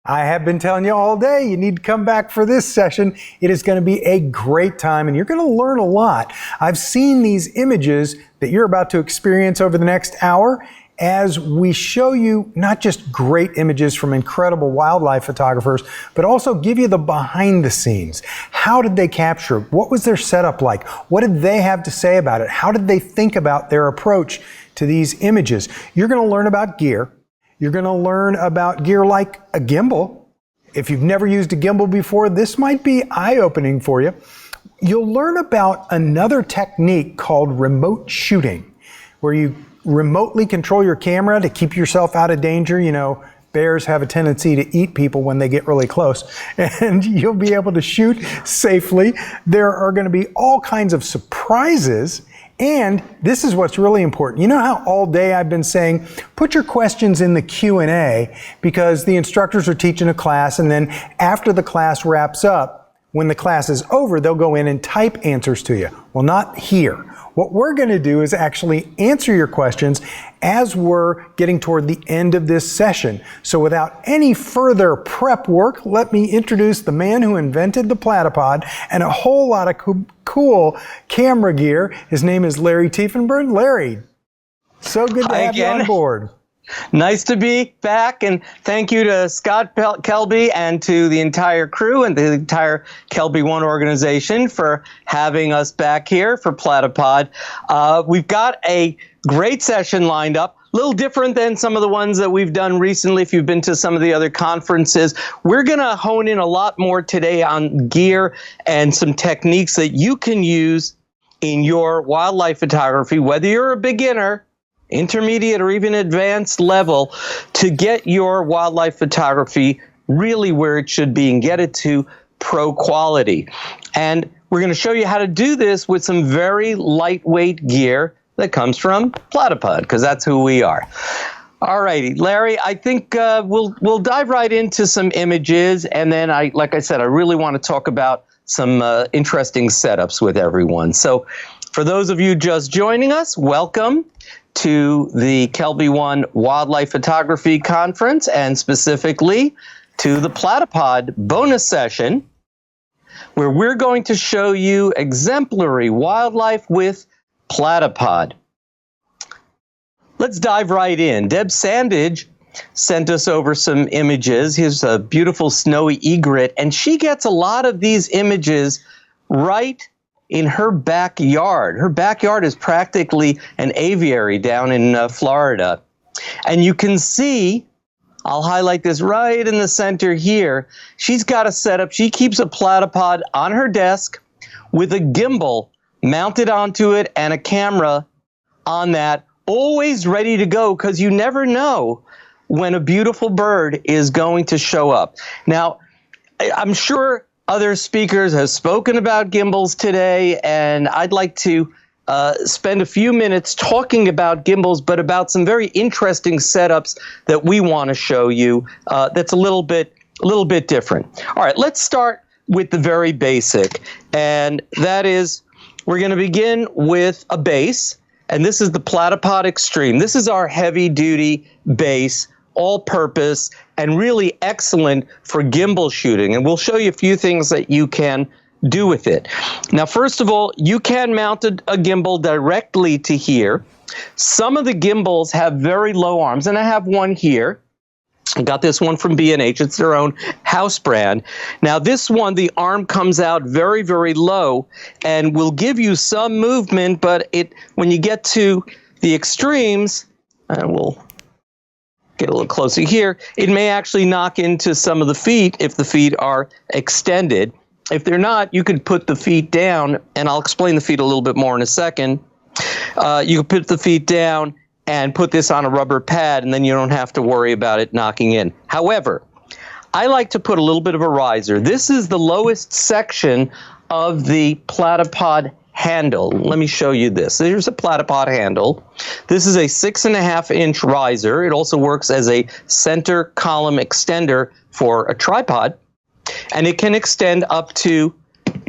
I have been telling you all day, you need to come back for this session. It is going to be a great time and you're going to learn a lot. I've seen these images that you're about to experience over the next hour as we show you not just great images from incredible wildlife photographers, but also give you the behind the scenes. How did they capture it? What was their setup like? What did they have to say about it? How did they think about their approach to these images? You're going to learn about gear. You're going to learn about gear like a gimbal. If you've never used a gimbal before, this might be eye-opening for you. You'll learn about another technique called remote shooting, where you remotely control your camera to keep yourself out of danger. You know, bears have a tendency to eat people when they get really close, and you'll be able to shoot safely. There are going to be all kinds of surprises. And this is what's really important. You know how all day I've been saying, put your questions in the Q&A because the instructors are teaching a class, and then after the class wraps up, when the class is over, they'll go in and type answers to you. Well, not here. What we're going to do is actually answer your questions as we're getting toward the end of this session. So without any further prep work, let me introduce the man who invented the Platypod and a whole lot of cool camera gear. His name is Larry Tiefenbrunn. Larry, so good to have you on board. Nice to be back, and thank you to Scott Kelby and to the entire crew and the entire Kelby One organization for having us back here for Platypod. We've got a great session lined up, a little different than some of the ones that we've done recently. If you've been to some of the other conferences, we're going to hone in a lot more today on gear and some techniques that you can use in your wildlife photography, whether you're a beginner, intermediate, or even advanced level, to get your wildlife photography really where it should be and get it to pro quality. And we're going to show you how to do this with some very lightweight gear that comes from Platypod, because that's who we are. All righty, Larry, I think we'll dive right into some images, and then like I said, I really want to talk about some interesting setups with everyone. So for those of you just joining us, welcome to the Kelby One Wildlife Photography Conference, and specifically to the Platypod bonus session, where we're going to show you exemplary wildlife with Platypod. Let's dive right in. Deb Sandage sent us over some images. Here's a beautiful snowy egret, and she gets a lot of these images right in her backyard. Her backyard is practically an aviary down in Florida. And you can see, I'll highlight this right in the center here, she's got a setup. She keeps a Platypod on her desk with a gimbal mounted onto it and a camera on that, always ready to go, because you never know when a beautiful bird is going to show up. Now, I'm sure other speakers have spoken about gimbals today, and I'd like to spend a few minutes talking about gimbals, but about some very interesting setups that we want to show you that's a little bit different. All right, let's start with the very basic, and that is we're going to begin with a base, and this is the Platypod Extreme. This is our heavy-duty base, all-purpose, and really excellent for gimbal shooting. And we'll show you a few things that you can do with it. Now, first of all, you can mount a gimbal directly to here. Some of the gimbals have very low arms, and I have one here. I got this one from B&H. It's their own house brand. Now, this one, the arm comes out very, very low and will give you some movement, but when you get to the extremes, and we'll get a little closer here, it may actually knock into some of the feet if the feet are extended. If they're not, you could put the feet down, and I'll explain the feet a little bit more in a second. You can put the feet down and put this on a rubber pad, and then you don't have to worry about it knocking in. However, I like to put a little bit of a riser. This is the lowest section of the Platypod handle. Let me show you this. Here's a Platypod handle. This is a 6.5-inch riser. It also works as a center column extender for a tripod, and it can extend up to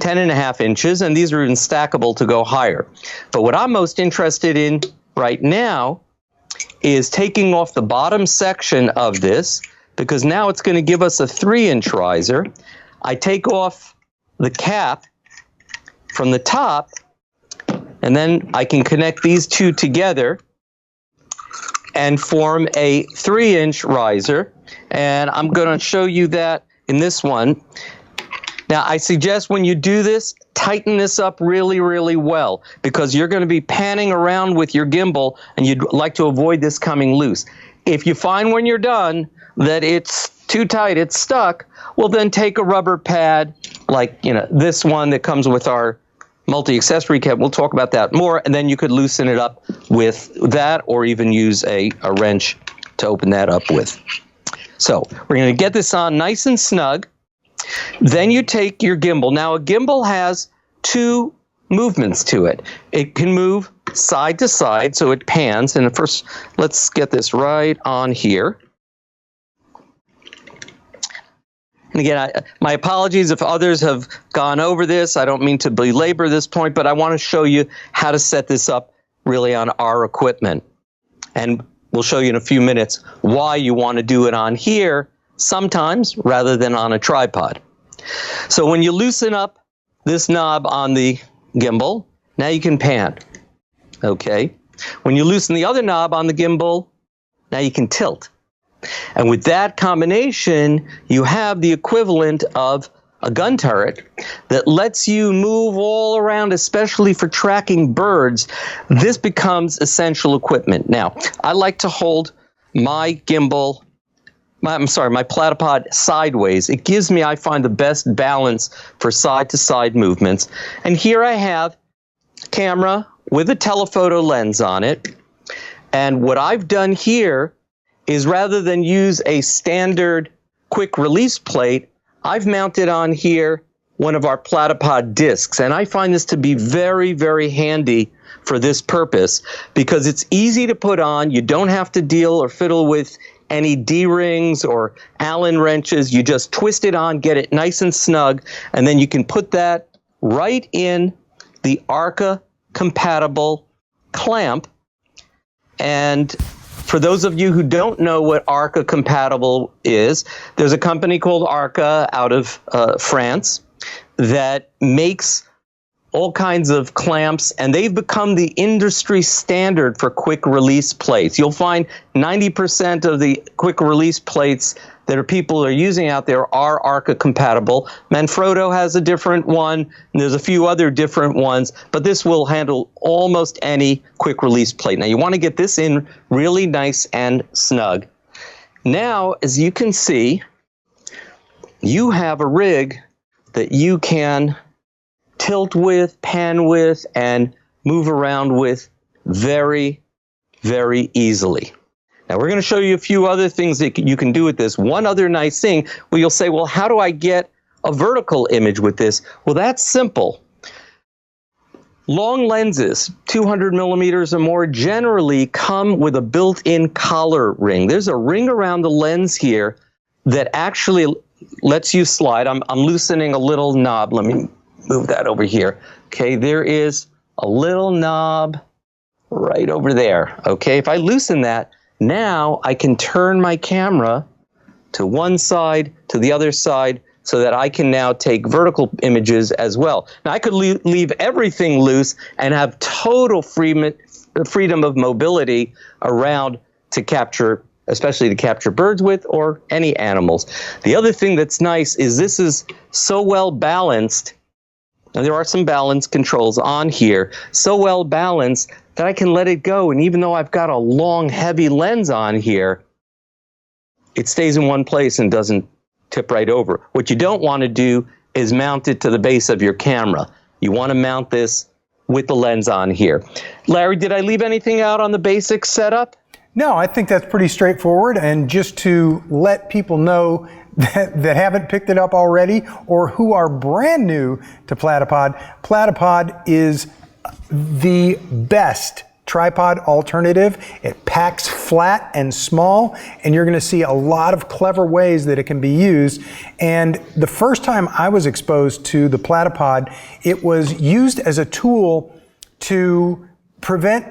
10.5 inches, and these are even stackable to go higher. But what I'm most interested in right now is taking off the bottom section of this, because now it's going to give us a 3-inch riser. I take off the cap from the top, and then I can connect these two together and form a 3-inch riser. And I'm going to show you that in this one. Now, I suggest when you do this, tighten this up really, really well, because you're going to be panning around with your gimbal, and you'd like to avoid this coming loose. If you find when you're done that it's too tight, it's stuck, well, then take a rubber pad like, this one that comes with our multi-accessory kit. We'll talk about that more, and then you could loosen it up with that, or even use a wrench to open that up with. So we're going to get this on nice and snug. Then you take your gimbal. Now, a gimbal has 2 movements to it. It can move side to side, so it pans. And first, let's get this right on here. And again, my apologies if others have gone over this. I don't mean to belabor this point, but I want to show you how to set this up really on our equipment. And we'll show you in a few minutes why you want to do it on here sometimes rather than on a tripod. So when you loosen up this knob on the gimbal, now you can pan. Okay. When you loosen the other knob on the gimbal, now you can tilt. And with that combination, you have the equivalent of a gun turret that lets you move all around, especially for tracking birds. This becomes essential equipment. Now, I like to hold my gimbal, my Platypod sideways. It gives me, I find, the best balance for side-to-side movements. And here I have a camera with a telephoto lens on it. And what I've done here is, rather than use a standard quick release plate, I've mounted on here one of our Platypod discs. And I find this to be very, very handy for this purpose, because it's easy to put on. You don't have to deal or fiddle with any D-rings or Allen wrenches. You just twist it on, get it nice and snug, and then you can put that right in the ARCA compatible clamp. And for those of you who don't know what ARCA compatible is, there's a company called ARCA out of France that makes all kinds of clamps, and they've become the industry standard for quick release plates. You'll find 90% of the quick release plates that people are using out there are ARCA compatible. Manfrotto has a different one, and there's a few other different ones, but this will handle almost any quick release plate. Now, you want to get this in really nice and snug. Now, as you can see, you have a rig that you can tilt with, pan with, and move around with very, very easily. Now, we're going to show you a few other things that you can do with this. One other nice thing, well, you'll say, well, how do I get a vertical image with this? Well, that's simple. Long lenses, 200 millimeters or more, generally come with a built-in collar ring. There's a ring around the lens here that actually lets you slide. I'm loosening a little knob. Let me move that over here. Okay, there is a little knob right over there. Okay, if I loosen that, now I can turn my camera to one side, to the other side, so that I can now take vertical images as well. Now, I could leave everything loose and have total freedom of mobility around to capture, especially to capture birds with, or any animals. The other thing that's nice is this is so well balanced. Now, there are some balance controls on here, so well balanced that I can let it go. And even though I've got a long, heavy lens on here, it stays in one place and doesn't tip right over. What you don't want to do is mount it to the base of your camera. You want to mount this with the lens on here. Larry, did I leave anything out on the basic setup? No, I think that's pretty straightforward. And just to let people know that haven't picked it up already, or who are brand new to Platypod, Platypod is the best tripod alternative. It packs flat and small, and you're going to see a lot of clever ways that it can be used. And the first time I was exposed to the Platypod, it was used as a tool to prevent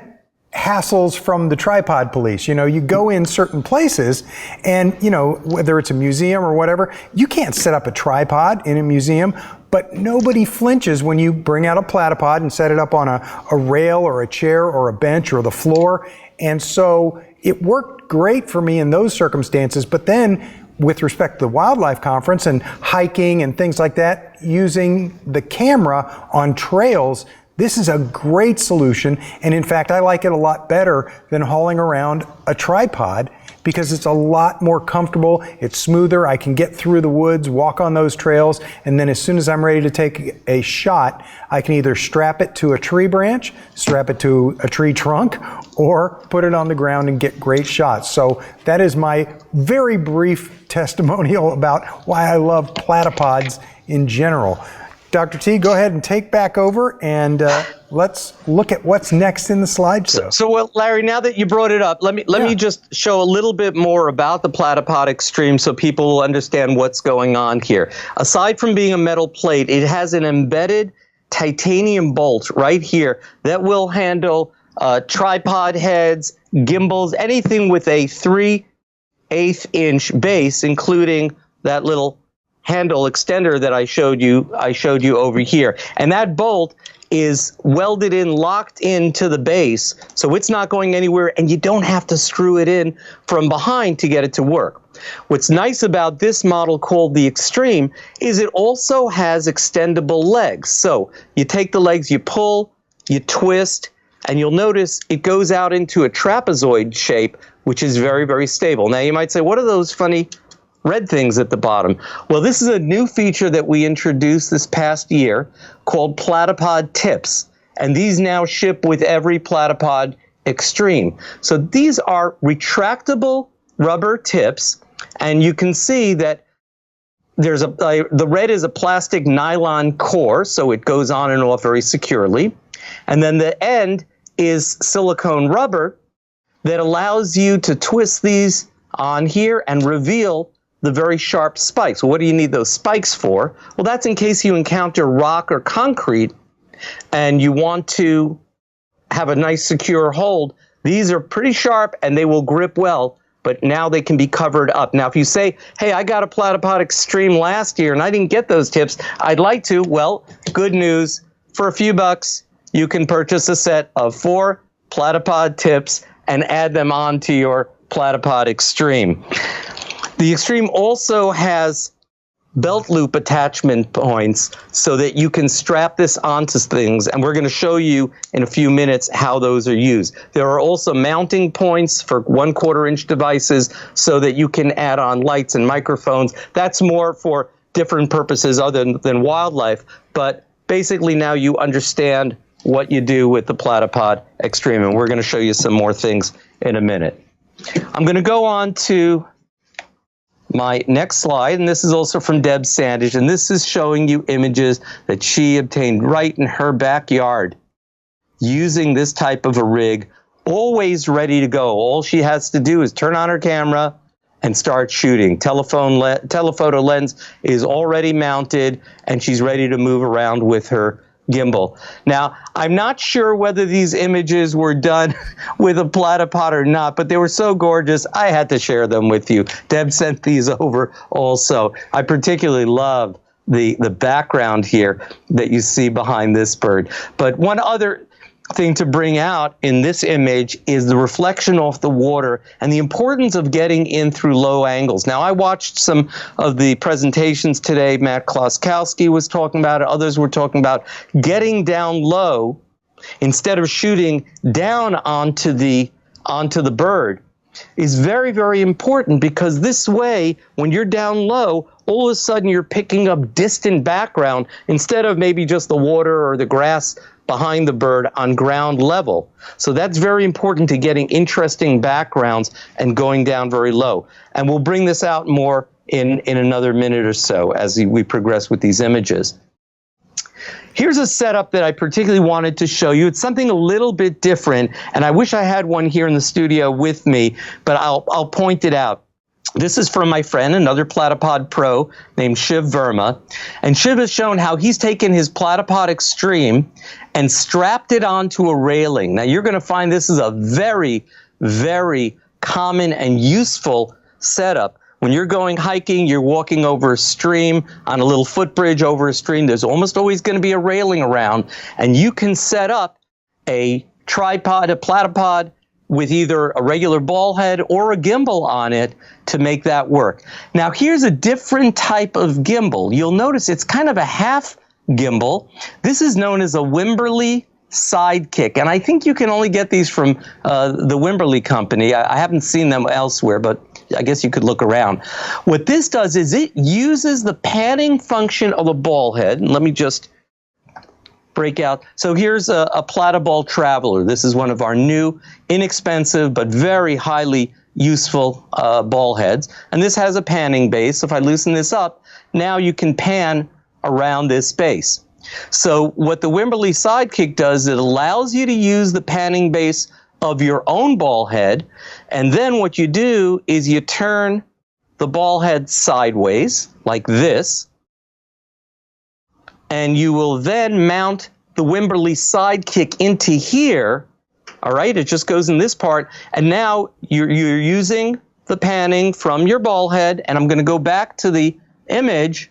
hassles from the tripod police. You know, you go in certain places and, you know, whether it's a museum or whatever, you can't set up a tripod in a museum, but nobody flinches when you bring out a Platypod and set it up on a rail or a chair or a bench or the floor. And so it worked great for me in those circumstances. But then with respect to the wildlife conference and hiking and things like that, using the camera on trails, this is a great solution, and in fact, I like it a lot better than hauling around a tripod because it's a lot more comfortable, it's smoother, I can get through the woods, walk on those trails, and then as soon as I'm ready to take a shot, I can either strap it to a tree branch, strap it to a tree trunk, or put it on the ground and get great shots. So that is my very brief testimonial about why I love platypods in general. Dr. T, go ahead and take back over, and let's look at what's next in the slideshow. So, well, Larry, now that you brought it up, let me just show a little bit more about the Platypod Extreme so people will understand what's going on here. Aside from being a metal plate, it has an embedded titanium bolt right here that will handle tripod heads, gimbals, anything with a 3/8 inch base, including that little handle extender that I showed you over here. And that bolt is welded in, locked into the base, so it's not going anywhere, and you don't have to screw it in from behind to get it to work. What's nice about this model called the Extreme is it also has extendable legs. So you take the legs, you pull, you twist, and you'll notice it goes out into a trapezoid shape, which is very, very stable. Now you might say, what are those funny red things at the bottom? Well, this is a new feature that we introduced this past year called Platypod Tips, and these now ship with every Platypod Extreme. So these are retractable rubber tips, and you can see that there's the red is a plastic nylon core, so it goes on and off very securely, and then the end is silicone rubber that allows you to twist these on here and reveal the very sharp spikes. Well, what do you need those spikes for? Well, that's in case you encounter rock or concrete and you want to have a nice secure hold. These are pretty sharp and they will grip well, but now they can be covered up. Now, if you say, hey, I got a Platypod Extreme last year and I didn't get those tips, I'd like to. Well, good news. For a few bucks, you can purchase a set of 4 Platypod tips and add them onto your Platypod Extreme. The Extreme also has belt loop attachment points so that you can strap this onto things, and we're going to show you in a few minutes how those are used. There are also mounting points for 1/4 inch devices so that you can add on lights and microphones. That's more for different purposes other than wildlife, but basically now you understand what you do with the Platypod Extreme, and we're going to show you some more things in a minute. I'm going to go on to my next slide, and this is also from Deb Sandage, and this is showing you images that she obtained right in her backyard using this type of a rig, always ready to go. All she has to do is turn on her camera and start shooting. Telephoto lens is already mounted, and she's ready to move around with her gimbal. Now, I'm not sure whether these images were done with a Platypod or not, but they were so gorgeous, I had to share them with you. Deb sent these over also. I particularly love the background here that you see behind this bird. But one other thing to bring out in this image is the reflection off the water and the importance of getting in through low angles. Now, I watched some of the presentations today. Matt Kloskowski was talking about it. Others were talking about getting down low instead of shooting down onto the bird is very, very important, because this way, when you're down low, all of a sudden you're picking up distant background instead of maybe just the water or the grass behind the bird on ground level. So that's very important to getting interesting backgrounds and going down very low. And we'll bring this out more in another minute or so as we progress with these images. Here's a setup that I particularly wanted to show you. It's something a little bit different, and I wish I had one here in the studio with me, but I'll point it out. This is from my friend, another Platypod Pro named Shiv Verma. And Shiv has shown how he's taken his Platypod Extreme and strapped it onto a railing. Now, you're going to find this is a very, very common and useful setup. When you're going hiking, you're walking over a stream, on a little footbridge over a stream, there's almost always going to be a railing around, and you can set up a tripod, a platypod, with either a regular ball head or a gimbal on it to make that work. Now, here's a different type of gimbal. You'll notice it's kind of a half gimbal. This is known as a Wimberley Sidekick, and I think you can only get these from the Wimberley company. I haven't seen them elsewhere, but I guess you could look around. What this does is it uses the panning function of a ball head. And let me just break out. So here's a Platyball Traveler. This is one of our new, inexpensive, but very highly useful ball heads. And this has a panning base. If I loosen this up, now you can pan around this base. So what the Wimberley Sidekick does, it allows you to use the panning base of your own ball head. And then what you do is you turn the ball head sideways, like this. And you will then mount the Wimberley Sidekick into here. All right, it just goes in this part. And now you're using the panning from your ball head. And I'm going to go back to the image.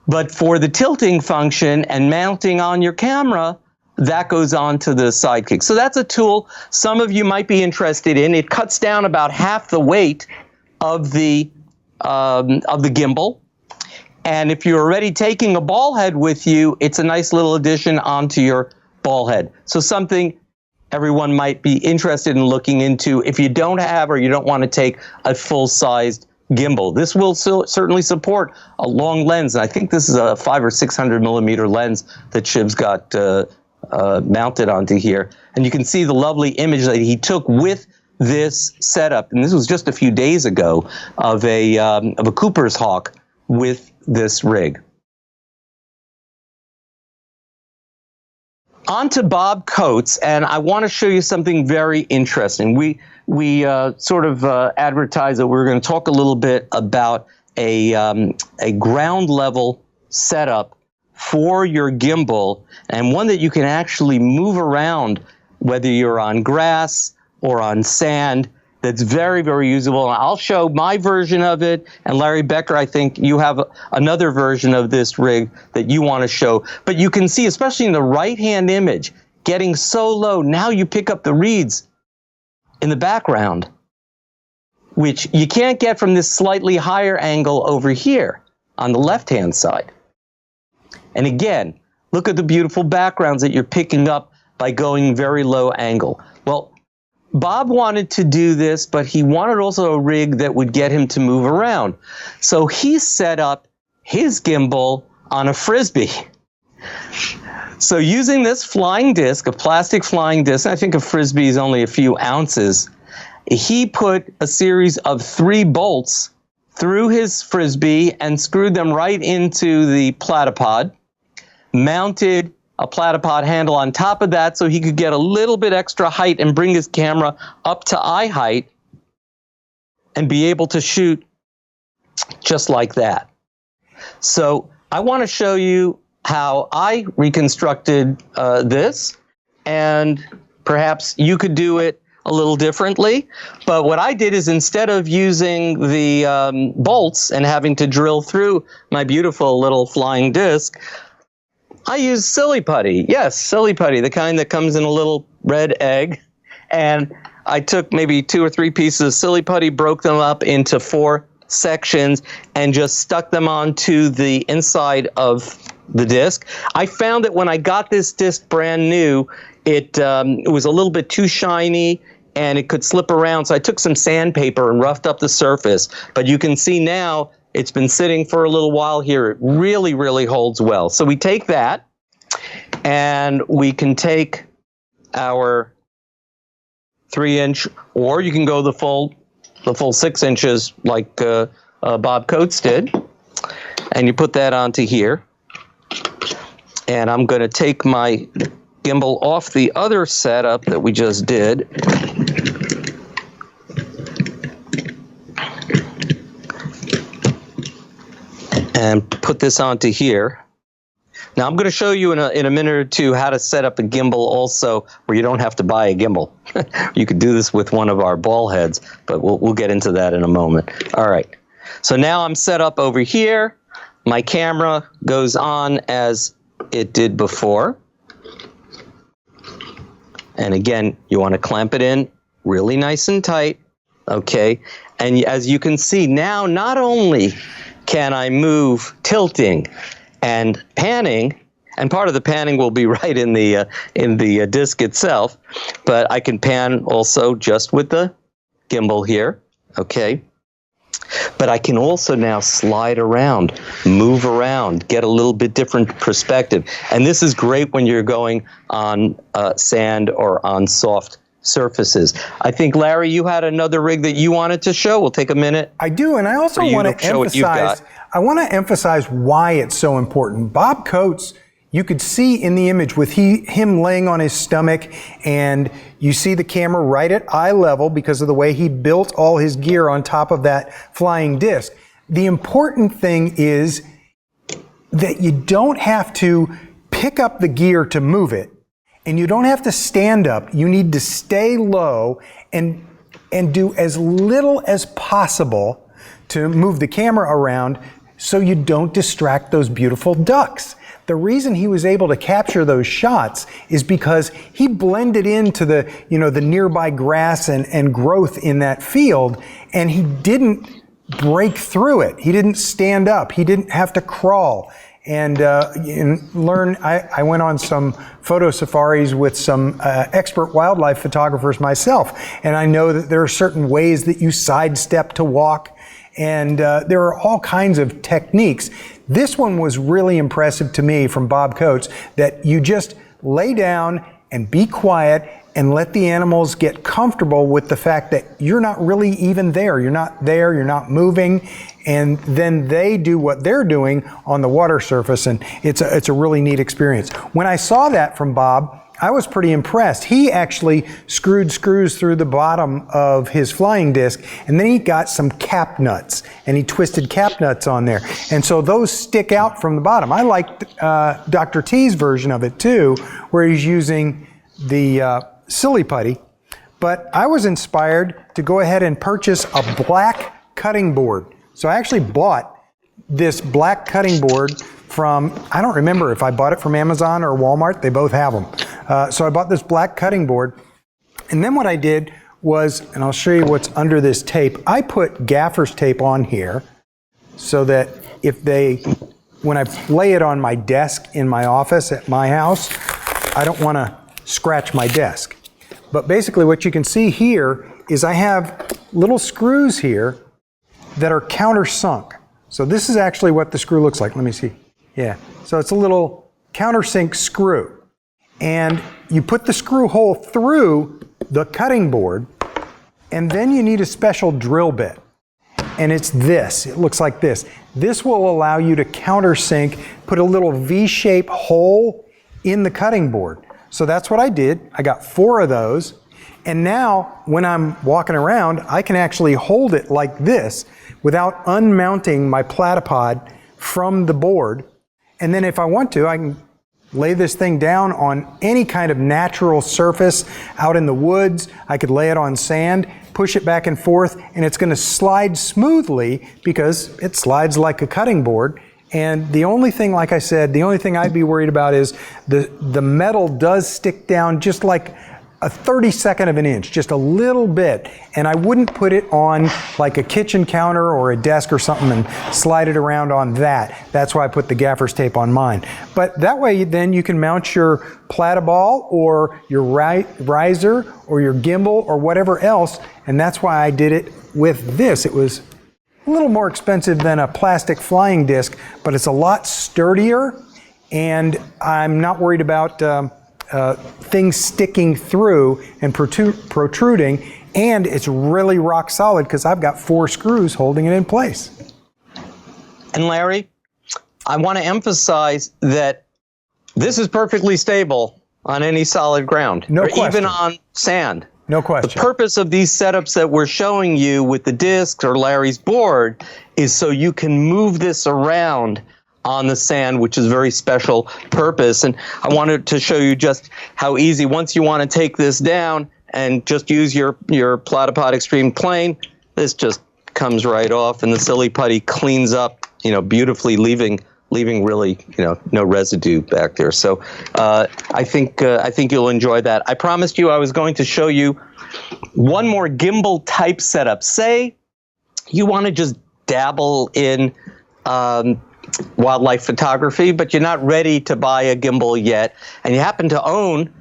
But for the tilting function and mounting on your camera, that goes on to the Sidekick. So that's a tool some of you might be interested in. It cuts down about half the weight of the gimbal. And if you're already taking a ball head with you, it's a nice little addition onto your ball head. So something everyone might be interested in looking into if you don't have or you don't want to take a full-sized gimbal. This will certainly support a long lens. And I think this is a 500 or 600 millimeter lens that Shiv's got mounted onto here. And you can see the lovely image that he took with this setup. And this was just a few days ago of a Cooper's hawk with this rig. On to Bob Coates, and I want to show you something very interesting. We sort of advertised that we're going to talk a little bit about a ground level setup for your gimbal, and one that you can actually move around, whether you're on grass or on sand. That's very, very usable. And I'll show my version of it. And Larry Becker, I think you have another version of this rig that you want to show. But you can see, especially in the right-hand image, getting so low, now you pick up the reeds in the background, which you can't get from this slightly higher angle over here on the left-hand side. And again, look at the beautiful backgrounds that you're picking up by going very low angle. Well, Bob wanted to do this, but he wanted also a rig that would get him to move around. So he set up his gimbal on a Frisbee. So using this flying disc, a plastic flying disc, I think a Frisbee is only a few ounces, he put a series of 3 bolts through his Frisbee and screwed them right into the platypod, mounted a platypod handle on top of that so he could get a little bit extra height and bring his camera up to eye height and be able to shoot just like that. So I want to show you how I reconstructed this, and perhaps you could do it a little differently. But what I did is, instead of using the bolts and having to drill through my beautiful little flying disc, I use silly putty. Yes, silly putty, the kind that comes in a little red egg. And I took maybe 2 or 3 pieces of silly putty, broke them up into 4 sections, and just stuck them onto the inside of the disc. I found that when I got this disc brand new, it was a little bit too shiny and it could slip around. So I took some sandpaper and roughed up the surface. But you can see now, it's been sitting for a little while here. It really, really holds well. So we take that, and we can take our 3-inch, or you can go the full 6 inches like Bob Coates did, and you put that onto here. And I'm going to take my gimbal off the other setup that we just did. And put this onto here. Now I'm going to show you in a minute or two how to set up a gimbal also where you don't have to buy a gimbal. You could do this with one of our ball heads, but we'll get into that in a moment. All right. So now I'm set up over here. My camera goes on as it did before. And again, you want to clamp it in really nice and tight. Okay. And as you can see now, not only can I move tilting and panning, and part of the panning will be right in the disc itself, but I can pan also just with the gimbal here, okay? But I can also now slide around, move around, get a little bit different perspective. And this is great when you're going on sand or on soft surfaces. I think, Larry, you had another rig that you wanted to show. We'll take a minute. I do, and I also want to emphasize why it's so important. Bob Coates, you could see in the image with him laying on his stomach, and you see the camera right at eye level because of the way he built all his gear on top of that flying disc. The important thing is that you don't have to pick up the gear to move it, and you don't have to stand up. You need to stay low and do as little as possible to move the camera around so you don't distract those beautiful ducks. The reason he was able to capture those shots is because he blended into the nearby grass and growth in that field, and he didn't break through it. He didn't stand up. He didn't have to crawl. And learn. I went on some photo safaris with some expert wildlife photographers myself, and I know that there are certain ways that you sidestep to walk, and there are all kinds of techniques. This one was really impressive to me from Bob Coates, that you just lay down and be quiet and let the animals get comfortable with the fact that you're not really even there. You're not there, you're not moving, and then they do what they're doing on the water surface, and it's a really neat experience. When I saw that from Bob, I was pretty impressed. He actually screwed screws through the bottom of his flying disc, and then he got some cap nuts, and he twisted cap nuts on there. And so those stick out from the bottom. I liked Dr. T's version of it too, where he's using the silly putty, but I was inspired to go ahead and purchase a black cutting board. So I actually bought this black cutting board from, I don't remember if I bought it from Amazon or Walmart. They both have them. So I bought this black cutting board. And then what I did was, and I'll show you what's under this tape, I put gaffer's tape on here so that when I lay it on my desk in my office at my house, I don't want to scratch my desk. But basically what you can see here is I have little screws here that are countersunk. So this is actually what the screw looks like. Let me see. Yeah. So it's a little countersink screw. And you put the screw hole through the cutting board, and then you need a special drill bit. And it's this. It looks like this. This will allow you to countersink, put a little V-shaped hole in the cutting board. So that's what I did. I got 4 of those. And now when I'm walking around, I can actually hold it like this without unmounting my platypod from the board. And then if I want to, I can lay this thing down on any kind of natural surface out in the woods. I could lay it on sand, push it back and forth, and it's going to slide smoothly because it slides like a cutting board. And the only thing, like I said, the only thing I'd be worried about is the metal does stick down just like a 32nd of an inch, just a little bit. And I wouldn't put it on like a kitchen counter or a desk or something and slide it around on that. That's why I put the gaffer's tape on mine. But that way then you can mount your Platyball or your riser or your gimbal or whatever else. And that's why I did it with this. It was a little more expensive than a plastic flying disc, but it's a lot sturdier, and I'm not worried about things sticking through and protruding, and it's really rock solid because I've got 4 screws holding it in place. And Larry, I want to emphasize that This is perfectly stable on any solid ground, No or question. even on sand. No question. The purpose of these setups that we're showing you with the disc or Larry's board is so you can move this around on the sand, which is a very special purpose. And I wanted to show you just how easy, once you want to take this down and just use your Platypod Extreme plane, this just comes right off, and the silly putty cleans up, beautifully, leaving really, no residue back there. So I think you'll enjoy that. I promised you I was going to show you one more gimbal type setup. Say you want to just dabble in wildlife photography, but you're not ready to buy a gimbal yet, and you happen to own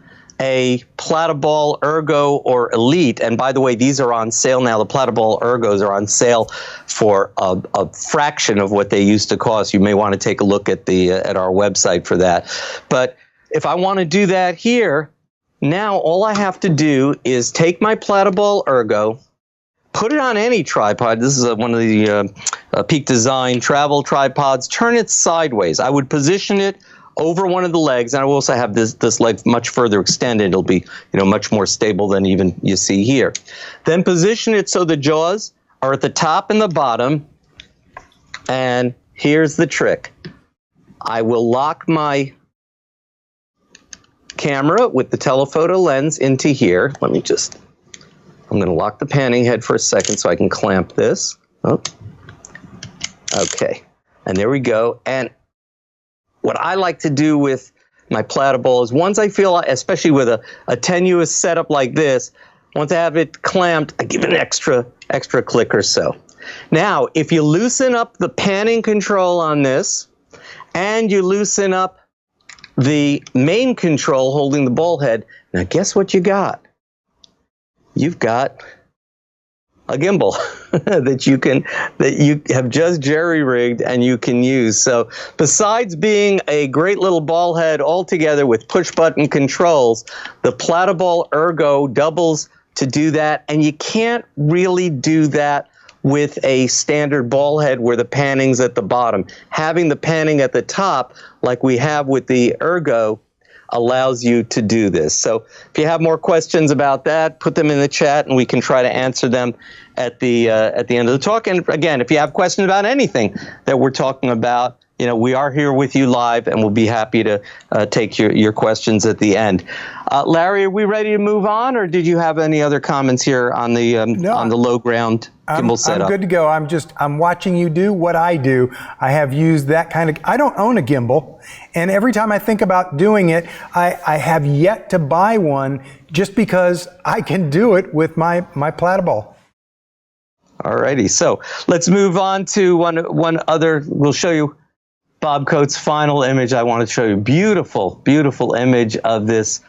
a Platypod Ergo or Elite. And by the way, these are on sale now. The Platypod Ergos are on sale for a fraction of what they used to cost. You may want to take a look at at our website for that. But if I want to do that here, now all I have to do is take my Platypod Ergo, put it on any tripod. This is one of the Peak Design travel tripods. Turn it sideways. I would position it over one of the legs, and I will also have this leg much further extended. It'll be much more stable than even you see here. Then position it so the jaws are at the top and the bottom. And here's the trick. I will lock my camera with the telephoto lens into here. I'm going to lock the panning head for a second so I can clamp this. Oh. Okay, and there we go. And what I like to do with my Platypod is, once I feel, especially with a tenuous setup like this, once I have it clamped, I give it an extra click or so. Now, if you loosen up the panning control on this, and you loosen up the main control holding the ball head, now guess what you got? You've got a gimbal that you have just jerry-rigged and you can use. So besides being a great little ball head altogether with push-button controls, the Platypod Ergo doubles to do that, and you can't really do that with a standard ball head where the panning's at the bottom. Having the panning at the top, like we have with the Ergo, allows you to do this. So if you have more questions about that, put them in the chat and we can try to answer them at the end of the talk. And again, if you have questions about anything that we're talking about, we are here with you live, and we'll be happy to take your questions at the end. Larry, are we ready to move on, or did you have any other comments here on the low ground gimbal setup? I'm good to go. I'm watching you do what I do. I have used that kind of, I don't own a gimbal, and every time I think about doing it, I have yet to buy one, just because I can do it with my Platypod. Alrighty, so let's move on to one other. We'll show you Bob Coates' final image. I want to show you beautiful, beautiful image of this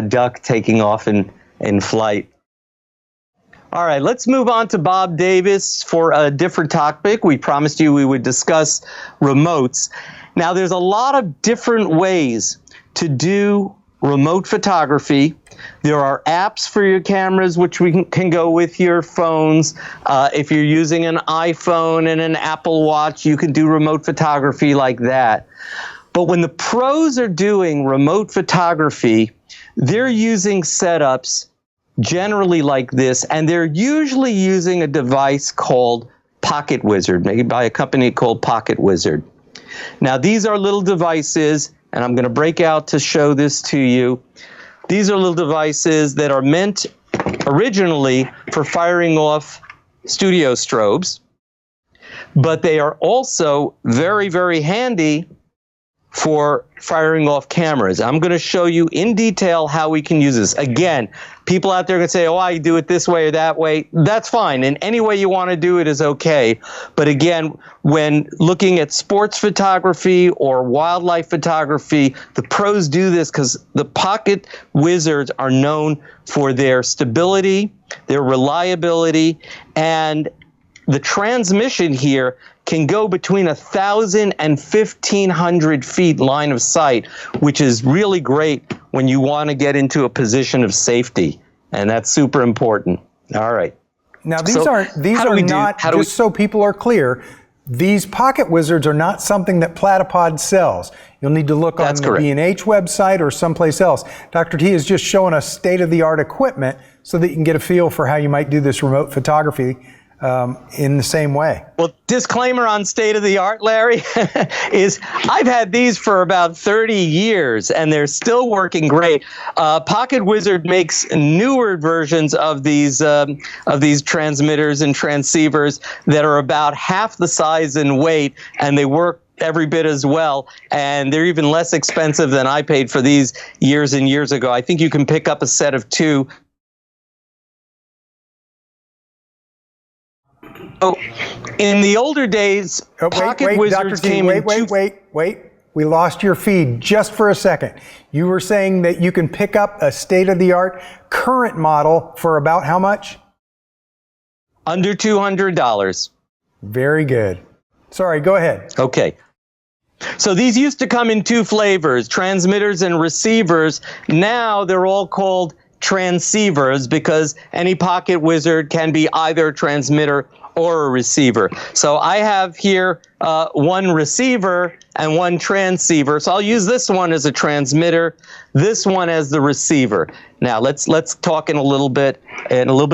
duck taking off in flight. All right, let's move on to Bob Davis for a different topic. We promised you we would discuss remotes. Now, there's a lot of different ways to do remote photography. There are apps for your cameras, which can go with your phones. If you're using an iPhone and an Apple Watch, you can do remote photography like that. But when the pros are doing remote photography, they're using setups generally like this, and they're usually using a device called Pocket Wizard, made by a company called Pocket Wizard. Now, these are little devices, and I'm going to break out to show this to you. These are little devices that are meant originally for firing off studio strobes, but they are also very, very handy for firing off cameras. I'm going to show you in detail how we can use this. Again, people out there are going to say, oh, I do it this way or that way. That's fine. And any way you want to do it is okay. But again, when looking at sports photography or wildlife photography, the pros do this because the Pocket Wizards are known for their stability, their reliability, and the transmission here can go between 1,000 and 1,500 feet line of sight, which is really great when you want to get into a position of safety, and that's super important. All right. Now, these are not, just so people are clear, These pocket wizards are not something that Platypod sells. You'll need to look on the B&H website or someplace else. Dr. T is just showing us state-of-the-art equipment so that you can get a feel for how you might do this remote photography in the same way. Well, disclaimer on state of the art, Larry, is I've had these for about 30 years and they're still working great. Pocket Wizard makes newer versions of these transmitters and transceivers that are about half the size and weight, and they work every bit as well, and they're even less expensive than I paid for these years and years ago. I think you can pick up a set of 2. Oh, in the older days, Pocket Wizards came in Wait. We lost your feed just for a second. You were saying that you can pick up a state-of-the-art current model for about how much? Under $200. Very good. Sorry, go ahead. Okay. So these used to come in 2 flavors, transmitters and receivers. Now they're all called transceivers because any Pocket Wizard can be either a transmitter or a receiver. So I have here one receiver and one transceiver. So I'll use this one as a transmitter, this one as the receiver. Now let's talk in a little bit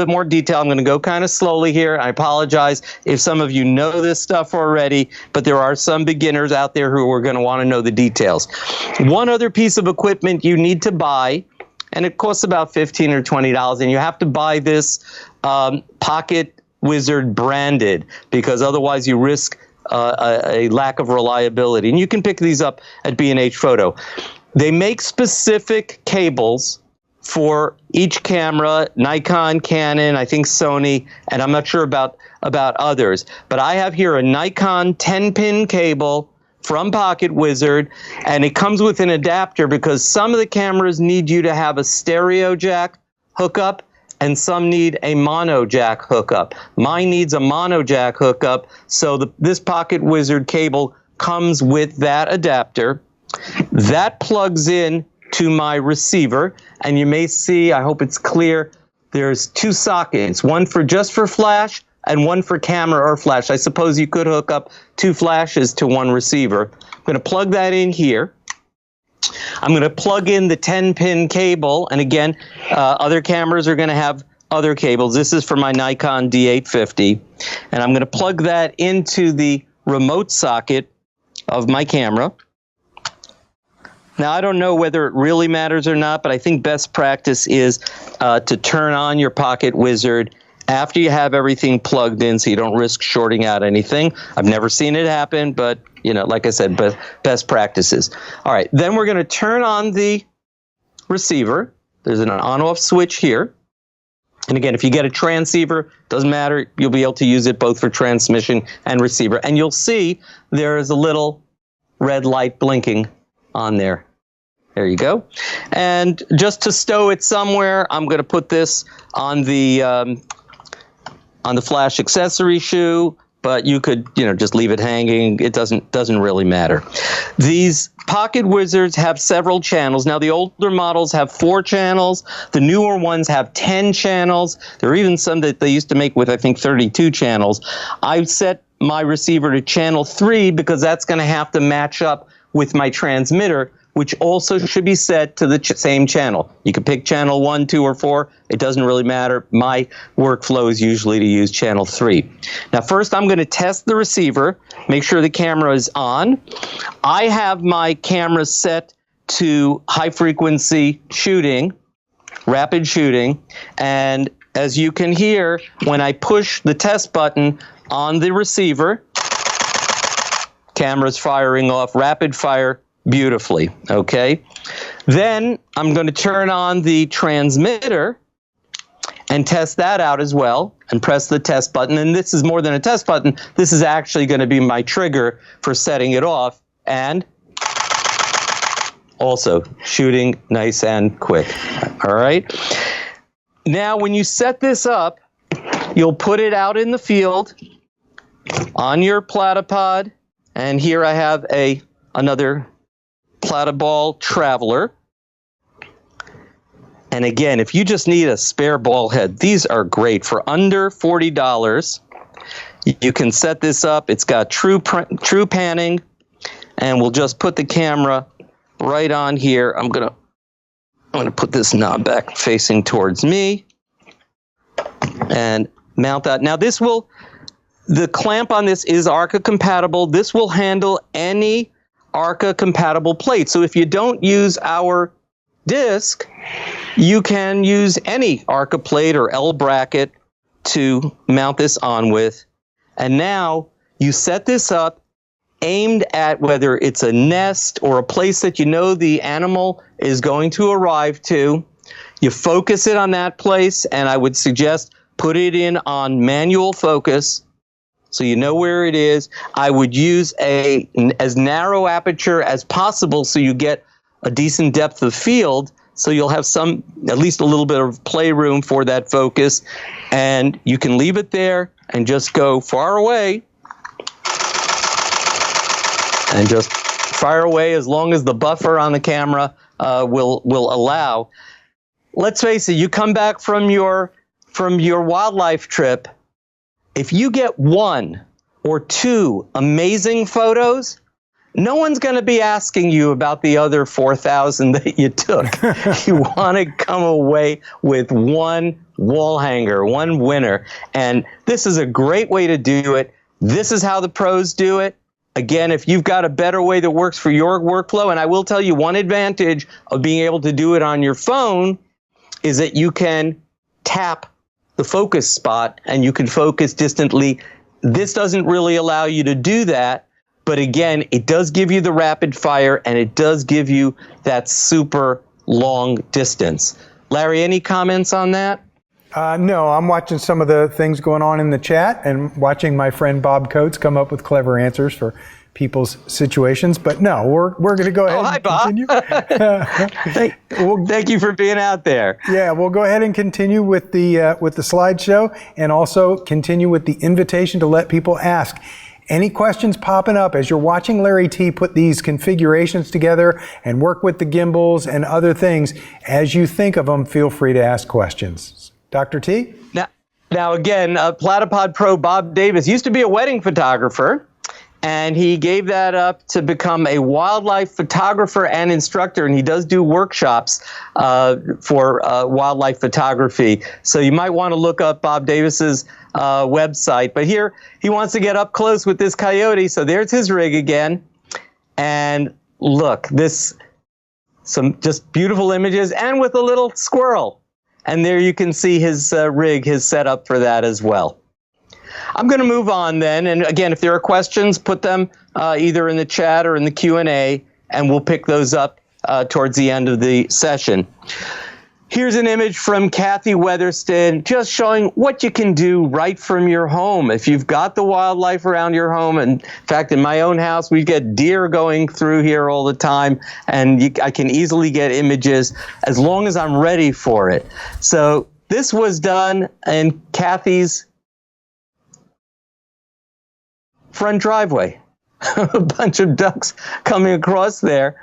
more detail. I'm going to go kind of slowly here. I apologize if some of you know this stuff already, but there are some beginners out there who are going to want to know the details. One other piece of equipment you need to buy, and it costs about $15 or $20, and you have to buy this Pocket Wizard branded, because otherwise you risk a lack of reliability. And you can pick these up at B&H Photo. They make specific cables for each camera, Nikon, Canon, I think Sony, and I'm not sure about others. But I have here a Nikon 10-pin cable from Pocket Wizard, and it comes with an adapter because some of the cameras need you to have a stereo jack hookup and some need a mono jack hookup. Mine needs a mono jack hookup, so this Pocket Wizard cable comes with that adapter. That plugs in to my receiver, and you may see, I hope it's clear, there's 2 sockets, one just for flash and one for camera or flash. I suppose you could hook up 2 flashes to one receiver. I'm going to plug that in here. I'm going to plug in the 10-pin cable, and again, other cameras are going to have other cables. This is for my Nikon D850, and I'm going to plug that into the remote socket of my camera. Now, I don't know whether it really matters or not, but I think best practice is to turn on your Pocket Wizard after you have everything plugged in so you don't risk shorting out anything. I've never seen it happen, but, you know, like I said, best practices. All right, then we're going to turn on the receiver. There's an on-off switch here. And again, if you get a transceiver, doesn't matter. You'll be able to use it both for transmission and receiver. And you'll see there is a little red light blinking on there. There you go. And just to stow it somewhere, I'm going to put this on the flash accessory shoe, but you could, you know, just leave it hanging. It doesn't really matter. These Pocket Wizards have several channels. Now, the older models have 4 channels. The newer ones have 10 channels. There are even some that they used to make with, I think, 32 channels. I've set my receiver to channel 3 because that's going to have to match up with my transmitter, which also should be set to the same channel. You can pick channel 1, 2, or 4. It doesn't really matter. My workflow is usually to use channel 3. Now, first, I'm going to test the receiver, make sure the camera is on. I have my camera set to high-frequency shooting, rapid shooting, and as you can hear, when I push the test button on the receiver, camera's firing off rapid fire beautifully, okay? Then I'm going to turn on the transmitter and test that out as well and press the test button. And this is more than a test button. This is actually going to be my trigger for setting it off. And also shooting nice and quick. All right. Now, when you set this up, you'll put it out in the field on your Platypod. And here I have another Platypod Traveler. And again, if you just need a spare ball head, these are great. For under $40, You can set this up. It's got true panning, and we'll just put the camera right on here. I'm gonna put this knob back facing towards me and mount that. Now the clamp on this is ARCA compatible. This will handle any ARCA compatible plate. So if you don't use our disc, you can use any ARCA plate or L bracket to mount this on with. And now you set this up aimed at whether it's a nest or a place that you know the animal is going to arrive to. You focus it on that place, and I would suggest put it in on manual focus so you know where it is. I would use as narrow aperture as possible so you get a decent depth of field, so you'll have at least a little bit of playroom for that focus. And you can leave it there and just go far away and just fire away as long as the buffer on the camera will allow. Let's face it, you come back from your wildlife trip, if you get 1 or 2 amazing photos, no one's going to be asking you about the other 4,000 that you took. You want to come away with 1 wall hanger, 1 winner. And this is a great way to do it. This is how the pros do it. Again, if you've got a better way that works for your workflow, and I will tell you one advantage of being able to do it on your phone is that you can tap the focus spot and you can focus distantly. This doesn't really allow you to do that, but again, it does give you the rapid fire and it does give you that super long distance. Larry, any comments on that? No, I'm watching some of the things going on in the chat and watching my friend Bob Coates come up with clever answers for people's situations. But no, we're going to go ahead and continue. Thank you for being out there. Yeah, we'll go ahead and continue with the slideshow, and also continue with the invitation to let people ask. Any questions popping up as you're watching Larry T put these configurations together and work with the gimbals and other things, as you think of them, feel free to ask questions. Dr. T? Now again, Platypod Pro Bob Davis used to be a wedding photographer, and he gave that up to become a wildlife photographer and instructor, and he does do workshops for wildlife photography. So you might want to look up Bob Davis's website. But here, he wants to get up close with this coyote, so there's his rig again. And look, some just beautiful images, and with a little squirrel. And there you can see his rig, his setup for that as well. I'm going to move on then. And again, if there are questions, put them either in the chat or in the Q&A, and we'll pick those up towards the end of the session. Here's an image from Kathy Weatherston, just showing what you can do right from your home. If you've got the wildlife around your home, and in fact, in my own house, we get deer going through here all the time, and I can easily get images as long as I'm ready for it. So this was done in Kathy's front driveway. A bunch of ducks coming across there.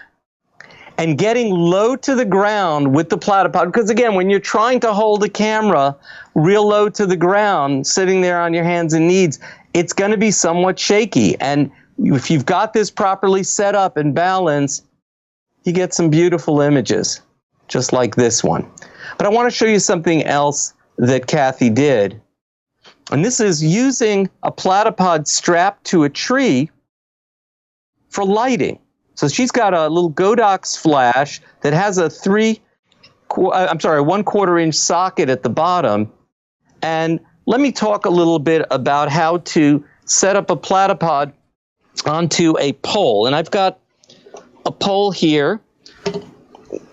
And getting low to the ground with the platypod, because again, when you're trying to hold a camera real low to the ground, sitting there on your hands and knees, it's going to be somewhat shaky. And if you've got this properly set up and balanced, you get some beautiful images, just like this one. But I want to show you something else that Kathy did. And this is using a platypod strapped to a tree for lighting. So she's got a little Godox flash that has a 1/4 inch socket at the bottom. And let me talk a little bit about how to set up a platypod onto a pole. And I've got a pole here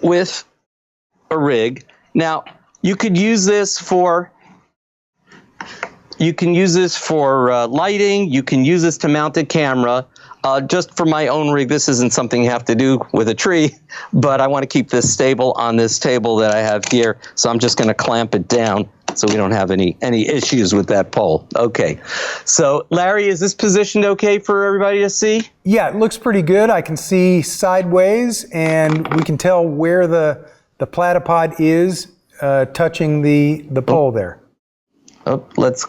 with a rig. Now, you could use this for lighting. You can use this to mount a camera. Just for my own rig, this isn't something you have to do with a tree, but I want to keep this stable on this table that I have here, so I'm just going to clamp it down so we don't have any issues with that pole. Okay, so Larry, is this positioned okay for everybody to see? Yeah, it looks pretty good. I can see sideways, and we can tell where the platypod is touching the pole there. Oh, let's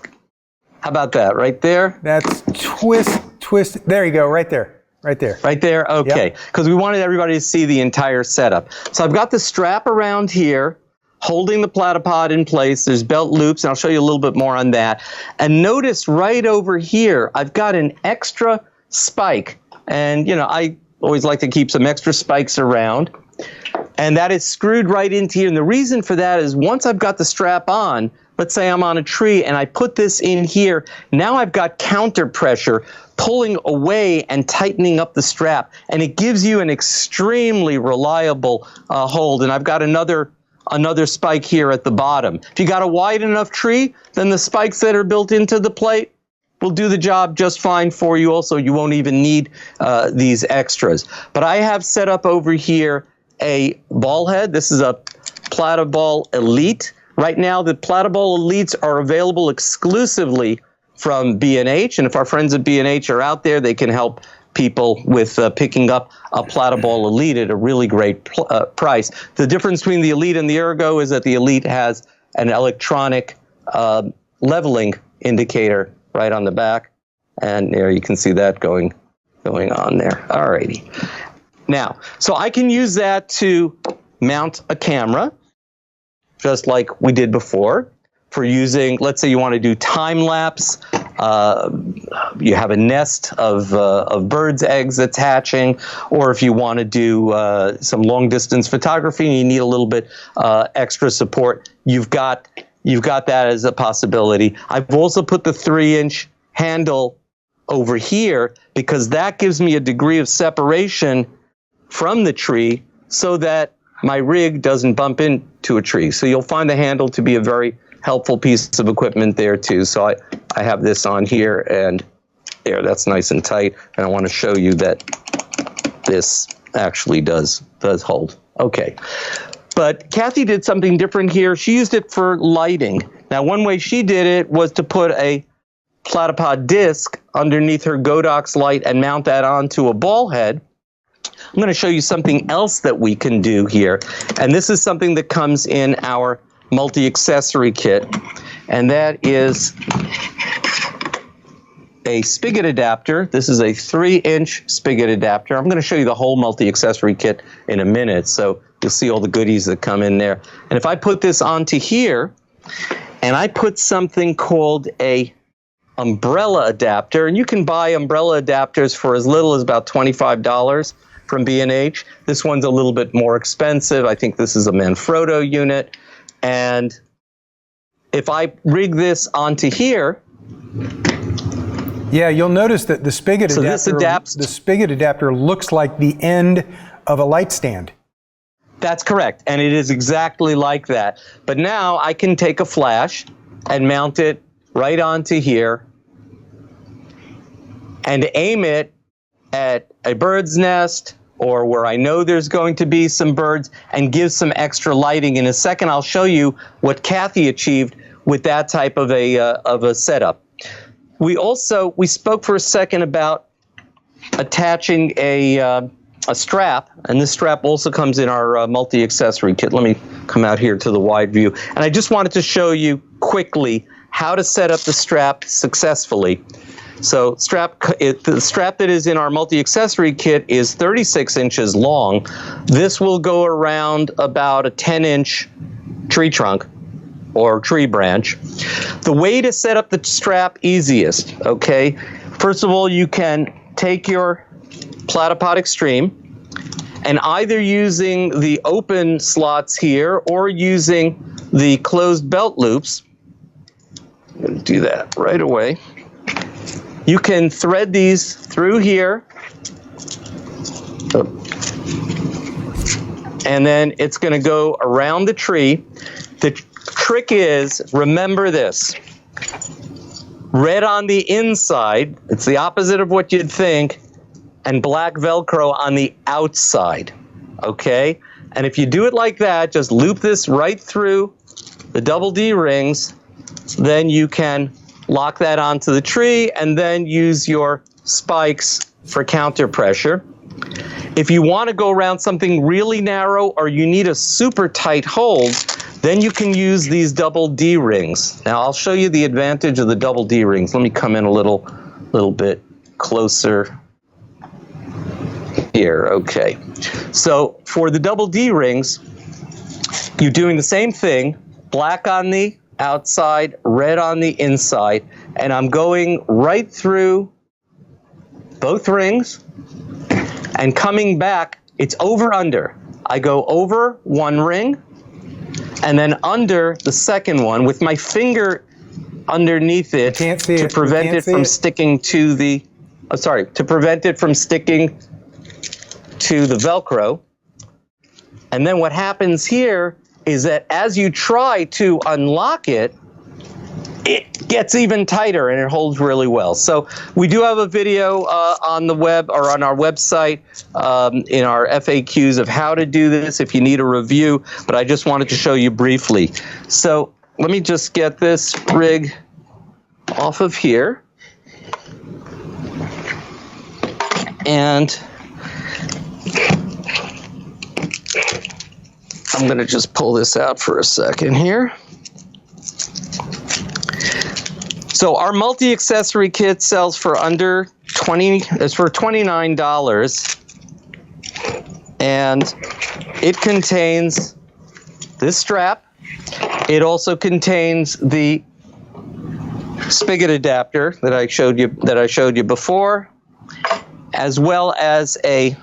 How about that? Right there? That's twist. There you go, right there. Right there. Right there? Okay. Because we wanted everybody to see the entire setup. So I've got the strap around here, holding the platypod in place. There's belt loops, and I'll show you a little bit more on that. And notice right over here, I've got an extra spike. And, you know, I always like to keep some extra spikes around. And that is screwed right into here. And the reason for that is once I've got the strap on, let's say I'm on a tree and I put this in here, now I've got counter pressure pulling away and tightening up the strap. And it gives you an extremely reliable hold. And I've got another spike here at the bottom. If you got a wide enough tree, then the spikes that are built into the plate will do the job just fine for you. Also, you won't even need these extras. But I have set up over here a ball head. This is a Platypod Elite. Right now, the Platypod Elites are available exclusively from B&H. And if our friends at B&H are out there, they can help people with picking up a Platypod Elite at a really great price. The difference between the Elite and the Ergo is that the Elite has an electronic leveling indicator right on the back. And there you can see that going on there. Alrighty. Now, so I can use that to mount a camera, just like we did before, for using, let's say you want to do time lapse. You have a nest of birds' eggs that's hatching, or if you want to do some long distance photography and you need a little bit extra support, you've got that as a possibility. I've also put the 3-inch handle over here because that gives me a degree of separation from the tree so that my rig doesn't bump into a tree. So you'll find the handle to be a very helpful piece of equipment there too. So I have this on here, and there, that's nice and tight. And I want to show you that this actually does hold. Okay. But Kathy did something different here. She used it for lighting. Now, one way she did it was to put a Platypod disc underneath her Godox light and mount that onto a ball head. I'm going to show you something else that we can do here. And this is something that comes in our multi-accessory kit. And that is a spigot adapter. This is a 3-inch spigot adapter. I'm going to show you the whole multi-accessory kit in a minute, so you'll see all the goodies that come in there. And if I put this onto here, and I put something called a umbrella adapter, and you can buy umbrella adapters for as little as about $25 from B&H. This one's a little bit more expensive. I think this is a Manfrotto unit. And if I rig this onto here, yeah, you'll notice that the spigot so adapter, the spigot adapter looks like the end of a light stand. That's correct, and it is exactly like that. But now I can take a flash and mount it right onto here and aim it at a bird's nest or where I know there's going to be some birds and give some extra lighting. In a second, I'll show you what Kathy achieved with that type of a setup. We spoke for a second about attaching a strap, and this strap also comes in our multi-accessory kit. Let me come out here to the wide view. And I just wanted to show you quickly how to set up the strap successfully. So the strap that is in our multi-accessory kit is 36 inches long. This will go around about a 10-inch tree trunk or tree branch. The way to set up the strap easiest, okay? First of all, you can take your Platypod Extreme and either using the open slots here or using the closed belt loops, I'm going to do that right away. You can thread these through here, and then it's going to go around the tree. The trick is, remember this, red on the inside, it's the opposite of what you'd think, and black Velcro on the outside, okay? And if you do it like that, just loop this right through the double D rings, then you can lock that onto the tree and then use your spikes for counter pressure. If you want to go around something really narrow or you need a super tight hold, Then you can use these double D rings. Now I'll show you the advantage of the double D rings. Let me come in a little bit closer here. Okay. So for the double D rings, you're doing the same thing, black on the outside, red on the inside, and I'm going right through both rings and coming back. It's over under. I go over one ring and then under the second one with my finger underneath it to prevent it from sticking to the to prevent it from sticking to the Velcro. And then what happens here is that as you try to unlock it, it gets even tighter and it holds really well. So we do have a video on the web or on our website in our FAQs of how to do this if you need a review, but I just wanted to show you briefly. So let me just get this rig off of here. And I'm going to just pull this out for a second here. So our multi-accessory kit sells for under $29, and it contains this strap. It also contains the spigot adapter that I showed you before, as well as a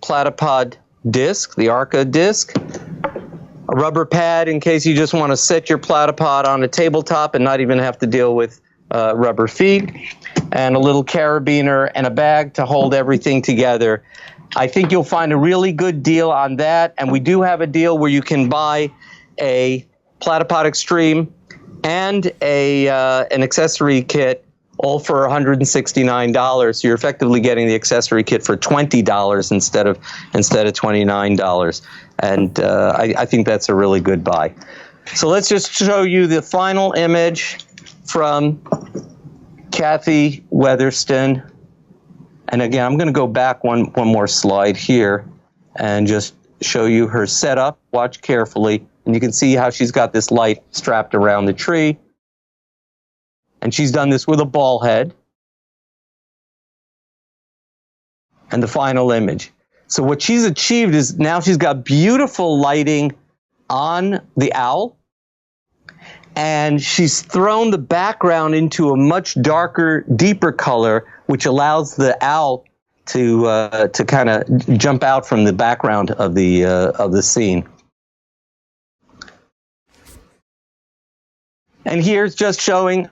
Platypod disc, the Arca disc, a rubber pad in case you just want to set your Platypod on a tabletop and not even have to deal with rubber feet, and a little carabiner and a bag to hold everything together. I think you'll find a really good deal on that, and we do have a deal where you can buy a Platypod Extreme and an accessory kit all for $169. So you're effectively getting the accessory kit for $20 instead of $29, and I think that's a really good buy. So let's just show you the final image from Kathy Weatherston. And again, I'm going to go back one more slide here and just show you her setup. Watch carefully, and you can see how she's got this light strapped around the tree. And she's done this with a ball head. And the final image. So what she's achieved is now she's got beautiful lighting on the owl, and she's thrown the background into a much darker, deeper color, which allows the owl to kind of jump out from the background of the scene. And here's just showing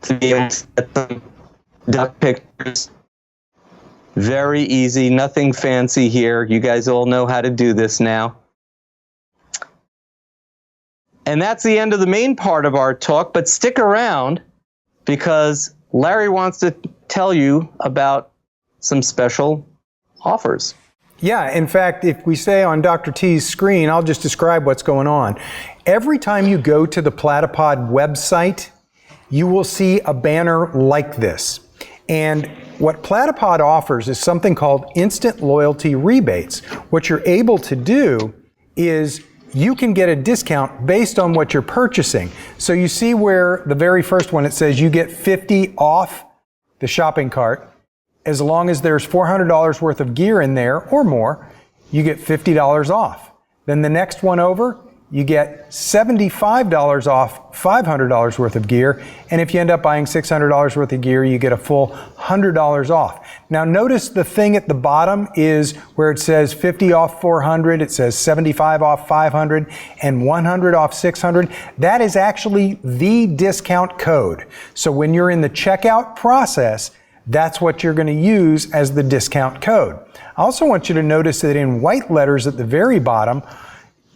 to be able to set some duck pictures. Very easy, nothing fancy here. You guys all know how to do this now. And that's the end of the main part of our talk, but stick around because Larry wants to tell you about some special offers. Yeah, in fact, if we say on Dr. T's screen, I'll just describe what's going on. Every time you go to the Platypod website, you will see a banner like this. And what Platypod offers is something called instant loyalty rebates. What you're able to do is you can get a discount based on what you're purchasing. So you see where the very first one, it says you get 50 off the shopping cart. As long as there's $400 worth of gear in there or more, you get $50 off. Then the next one over, you get $75 off $500 worth of gear. And if you end up buying $600 worth of gear, you get a full $100 off. Now notice the thing at the bottom is where it says 50 off 400, it says 75 off 500, and 100 off 600. That is actually the discount code. So when you're in the checkout process, that's what you're going to use as the discount code. I also want you to notice that in white letters at the very bottom,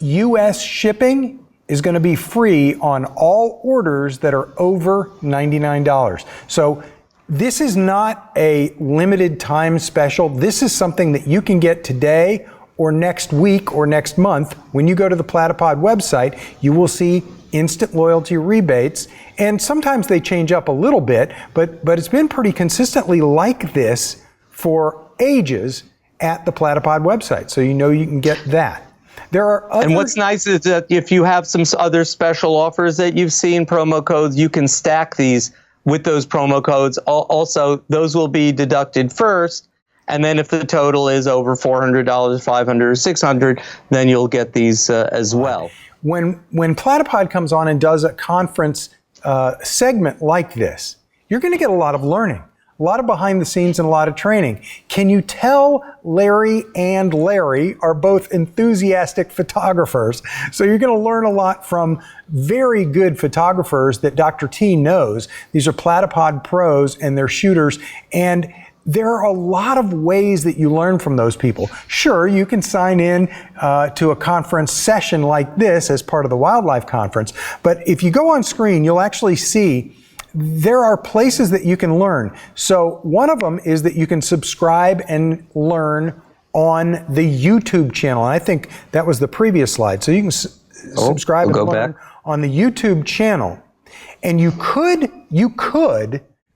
U.S. shipping is going to be free on all orders that are over $99. So this is not a limited time special. This is something that you can get today or next week or next month. When you go to the Platypod website, you will see instant loyalty rebates, and sometimes they change up a little bit, but it's been pretty consistently like this for ages at the Platypod website, so you know you can get that. There are other... And what's nice is that if you have some other special offers that you've seen, promo codes, you can stack these with those promo codes. Also, those will be deducted first. And then if the total is over $400, $500, or $600, then you'll get these as well. When Platypod comes on and does a conference segment like this, you're going to get a lot of learning, a lot of behind the scenes and a lot of training. Can you tell Larry and Larry are both enthusiastic photographers? So you're going to learn a lot from very good photographers that Dr. T knows. These are Platypod Pros and they're shooters. And there are a lot of ways that you learn from those people. Sure, you can sign in to a conference session like this as part of the Wildlife Conference, but if you go on screen, you'll actually see there are places that you can learn. So one of them is that you can subscribe and learn on the YouTube channel. And I think that was the previous slide. So you can subscribe and learn on the YouTube channel. And you could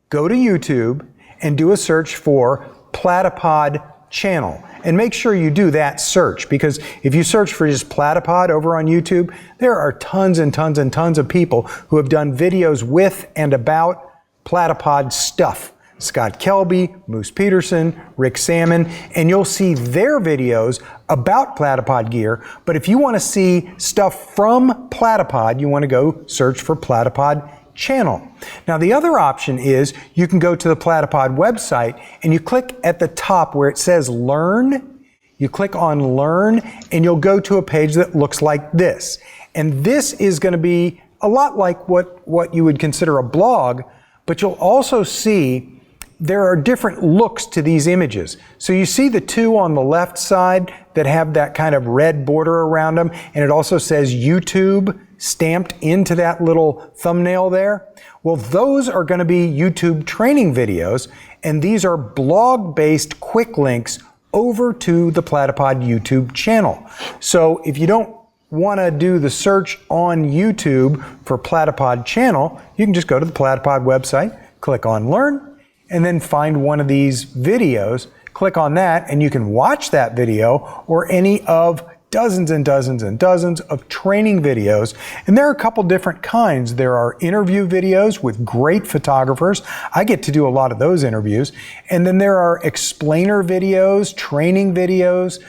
go to YouTube and do a search for Platypod channel. And make sure you do that search, because if you search for just Platypod over on YouTube, there are tons and tons and tons of people who have done videos with and about Platypod stuff. Scott Kelby, Moose Peterson, Rick Salmon, and you'll see their videos about Platypod gear. But if you want to see stuff from Platypod, you want to go search for Platypod channel. Now the other option is you can go to the Platypod website and you click at the top where it says Learn. You click on Learn and you'll go to a page that looks like this. And this is going to be a lot like what you would consider a blog, but you'll also see there are different looks to these images. So you see the two on the left side that have that kind of red border around them, and it also says YouTube stamped into that little thumbnail there. Well, those are going to be YouTube training videos, and these are blog-based quick links over to the Platypod YouTube channel. So if you don't want to do the search on YouTube for Platypod channel, you can just go to the Platypod website, click on Learn, and then find one of these videos, click on that, and you can watch that video or any of dozens and dozens and dozens of training videos. And there are a couple different kinds. There are interview videos with great photographers. I get to do a lot of those interviews. And then there are explainer videos, training videos.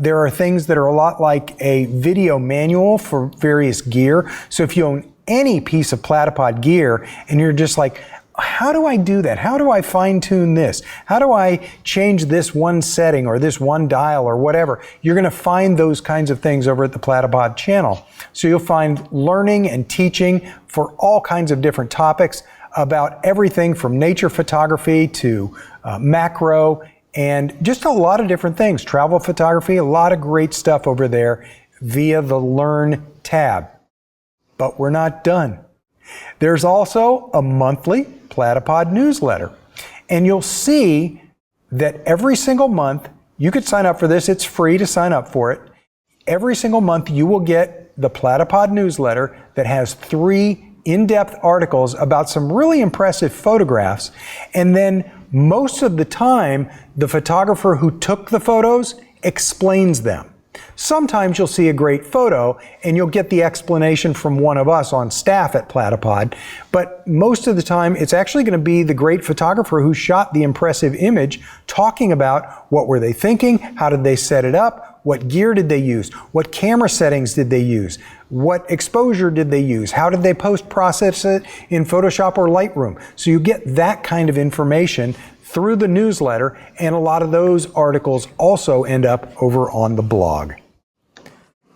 There are things that are a lot like a video manual for various gear. So if you own any piece of Platypod gear and you're just like, how do I do that? How do I fine tune this? How do I change this one setting or this one dial or whatever? You're going to find those kinds of things over at the Platypod channel. So you'll find learning and teaching for all kinds of different topics about everything from nature photography to macro and just a lot of different things. Travel photography, a lot of great stuff over there via the Learn tab. But we're not done. There's also a monthly Platypod newsletter. And you'll see that every single month, you could sign up for this. It's free to sign up for it. Every single month, you will get the Platypod newsletter that has 3 in-depth articles about some really impressive photographs. And then most of the time, the photographer who took the photos explains them. Sometimes you'll see a great photo and you'll get the explanation from one of us on staff at Platypod, but most of the time it's actually going to be the great photographer who shot the impressive image talking about what were they thinking, how did they set it up, what gear did they use, what camera settings did they use, what exposure did they use, how did they post-process it in Photoshop or Lightroom. So you get that kind of information through the newsletter, and a lot of those articles also end up over on the blog.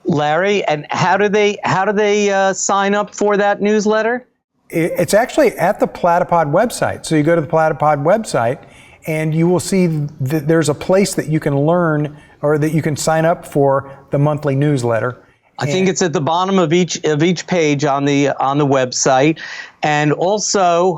Larry, and how do they sign up for that newsletter? It's actually at the Platypod website. So you go to the Platypod website, and you will see that there's a place that you can learn or that you can sign up for the monthly newsletter. I think it's at the bottom of each page on the website, and also.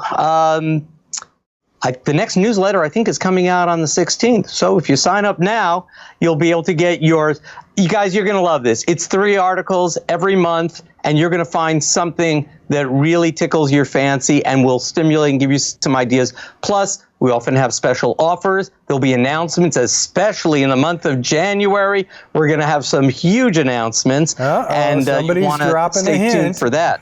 the next newsletter, I think, is coming out on the 16th. So if you sign up now, you'll be able to get yours. You guys, you're going to love this. It's 3 articles every month, and you're going to find something that really tickles your fancy and will stimulate and give you some ideas. Plus, we often have special offers. There'll be announcements, especially in the month of January. We're going to have some huge announcements. And you want to stay tuned for that.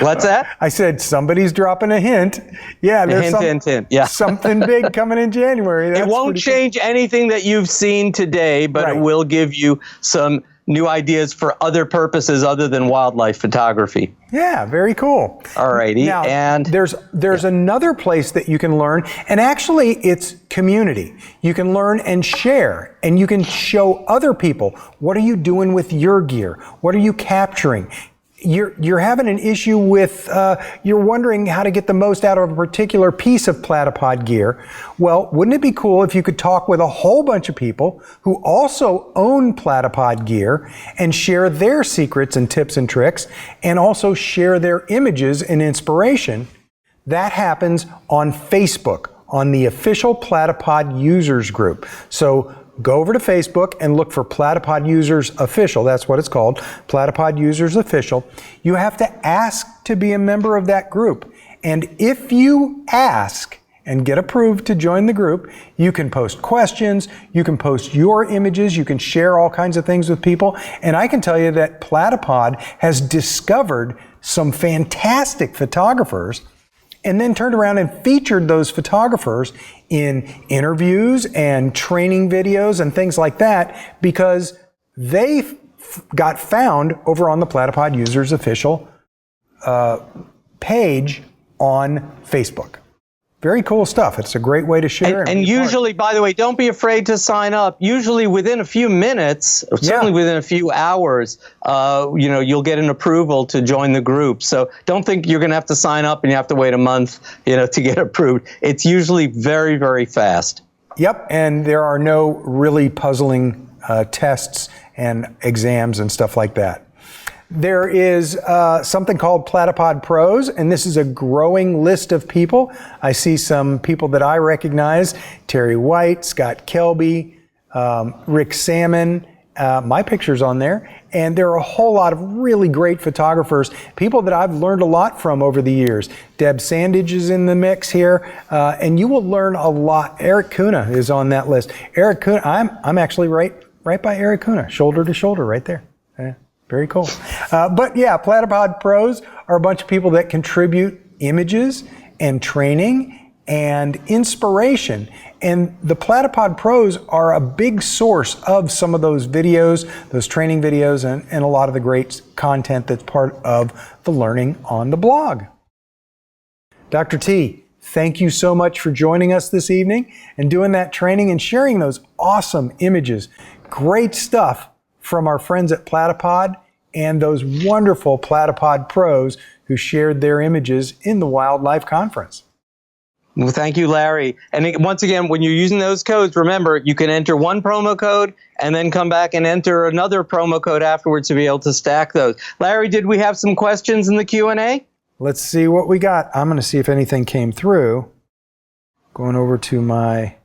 What's that? I said somebody's dropping a hint. Yeah, there's hint. Yeah. something big coming in January. It won't change anything that you've seen today, but it will give you some new ideas for other purposes other than wildlife photography. Yeah, very cool. All righty. Now, and there's another place that you can learn, and actually it's community. You can learn and share, and you can show other people, what are you doing with your gear? What are you capturing? You're having an issue with, you're wondering how to get the most out of a particular piece of Platypod gear. Well, wouldn't it be cool if you could talk with a whole bunch of people who also own Platypod gear and share their secrets and tips and tricks, and also share their images and inspiration? That happens on Facebook, on the official Platypod users group. So go over to Facebook and look for Platypod Users Official. That's what it's called, Platypod Users Official. You have to ask to be a member of that group. And if you ask and get approved to join the group, you can post questions, you can post your images, you can share all kinds of things with people. And I can tell you that Platypod has discovered some fantastic photographers and then turned around and featured those photographers in interviews and training videos and things like that, because they got found over on the Platypod Users Official page on Facebook. Very cool stuff. It's a great way to share. And usually, by the way, don't be afraid to sign up. Usually within a few minutes, or certainly within a few hours, you'll get an approval to join the group. So don't think you're going to have to sign up and you have to wait a month, to get approved. It's usually very, very fast. Yep. And there are no really puzzling tests and exams and stuff like that. There is something called Platypod Pros, and this is a growing list of people. I see some people that I recognize: Terry White, Scott Kelby, Rick Salmon. My picture's on there. And there are a whole lot of really great photographers, people that I've learned a lot from over the years. Deb Sandage is in the mix here, and you will learn a lot. Eric Kuna is on that list. Eric Kuna, I'm actually right by Eric Kuna, shoulder to shoulder right there. Yeah. Very cool. But yeah, Platypod Pros are a bunch of people that contribute images and training and inspiration. And the Platypod Pros are a big source of some of those videos, those training videos, and a lot of the great content that's part of the learning on the blog. Dr. T, thank you so much for joining us this evening and doing that training and sharing those awesome images. Great stuff from our friends at Platypod and those wonderful Platypod Pros who shared their images in the Wildlife Conference. Well, thank you, Larry. And once again, when you're using those codes, remember, you can enter one promo code and then come back and enter another promo code afterwards to be able to stack those. Larry, did we have some questions in the Q&A? Let's see what we got. I'm going to see if anything came through. Going over to my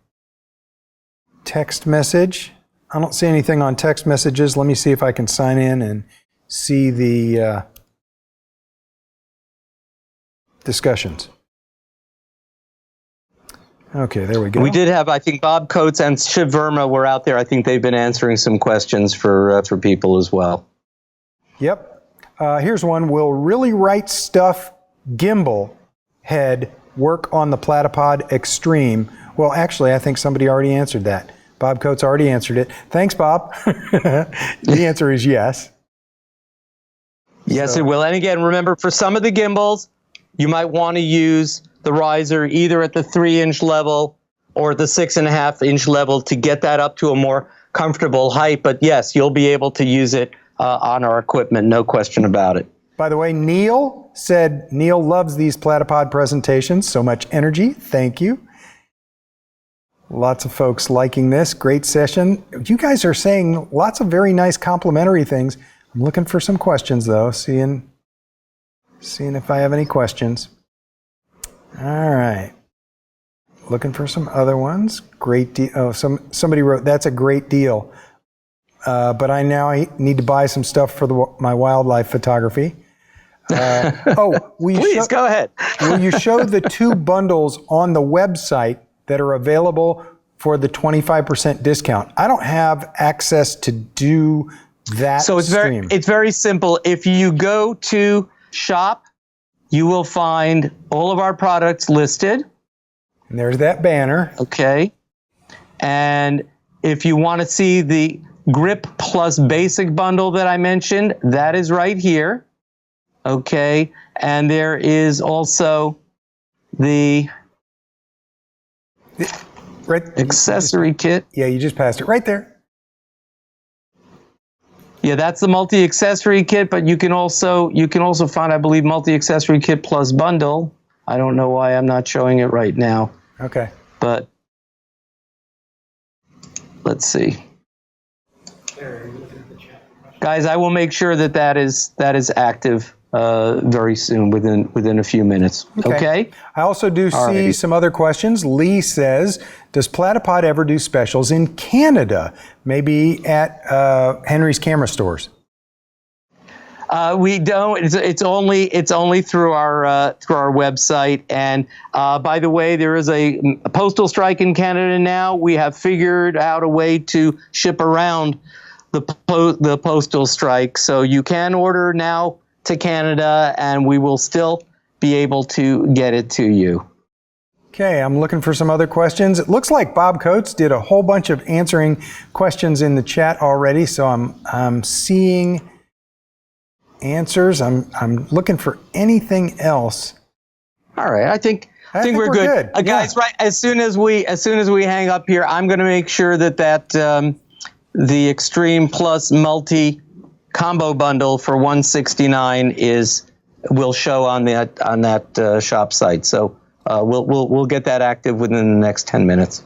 text message. I don't see anything on text messages. Let me see if I can sign in and see the discussions. Okay, there we go. We did have, I think, Bob Coates and Shiv Verma were out there. I think they've been answering some questions for people as well. Yep. Here's one. Will Really Right Stuff gimbal head work on the Platypod Extreme? Well, actually, I think somebody already answered that. Bob Coates already answered it. Thanks, Bob. The answer is yes. Yes, it will. And again, remember, for some of the gimbals, you might want to use the riser either at the 3-inch level or the 6.5-inch level to get that up to a more comfortable height. But yes, you'll be able to use it on our equipment, no question about it. By the way, Neil said Neil loves these Platypod presentations. So much energy. Thank you. Lots of folks liking this. Great session. You guys are saying lots of very nice complimentary things. I'm looking for some questions, though. Seeing if I have any questions. All right. Looking for some other ones. Great deal. Oh, somebody wrote, that's a great deal. But I now need to buy some stuff for my wildlife photography. Please go ahead. Will you show the 2 bundles on the website that are available for the 25% discount? I don't have access to do that. So it's stream. it's very simple. If you go to shop, you will find all of our products listed. And there's that banner. Okay. And if you want to see the Grip Plus Basic bundle that I mentioned, that is right here. Okay. And there is also the accessory kit. Yeah, you just passed it right there. Yeah, that's the multi-accessory kit, but you can also find, I believe, multi-accessory kit plus bundle. I don't know why I'm not showing it right now. Okay. But let's see. Guys, I will make sure that is active very soon, within a few minutes. Okay? I also do see some other questions. Lee says, does Platypod ever do specials in Canada? Maybe at Henry's Camera Stores? We don't. It's only through our website. And by the way, there is a postal strike in Canada now. We have figured out a way to ship around the postal strike, so you can order now to Canada, and we will still be able to get it to you. Okay, I'm looking for some other questions. It looks like Bob Coates did a whole bunch of answering questions in the chat already, so I'm seeing answers. I'm looking for anything else. All right, I think we're good. Guys, right, as soon as we hang up here, I'm going to make sure that the Extreme Plus Multi Combo Bundle for $169 will show on that shop site. So we'll get that active within the next 10 minutes.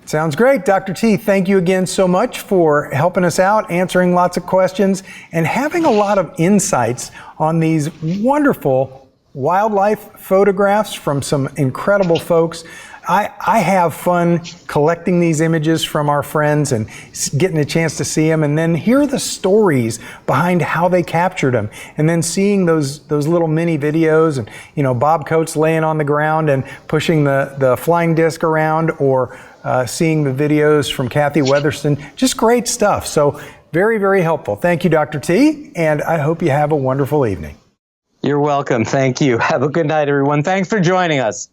Sounds great. Dr. T, thank you again so much for helping us out, answering lots of questions, and having a lot of insights on these wonderful wildlife photographs from some incredible folks. I have fun collecting these images from our friends and getting a chance to see them, and then hear the stories behind how they captured them, and then seeing those little mini videos, and Bob Coates laying on the ground and pushing the flying disc around, or seeing the videos from Kathy Weatherston. Just great stuff. So very, very helpful. Thank you, Dr. T, and I hope you have a wonderful evening. You're welcome. Thank you. Have a good night, everyone. Thanks for joining us.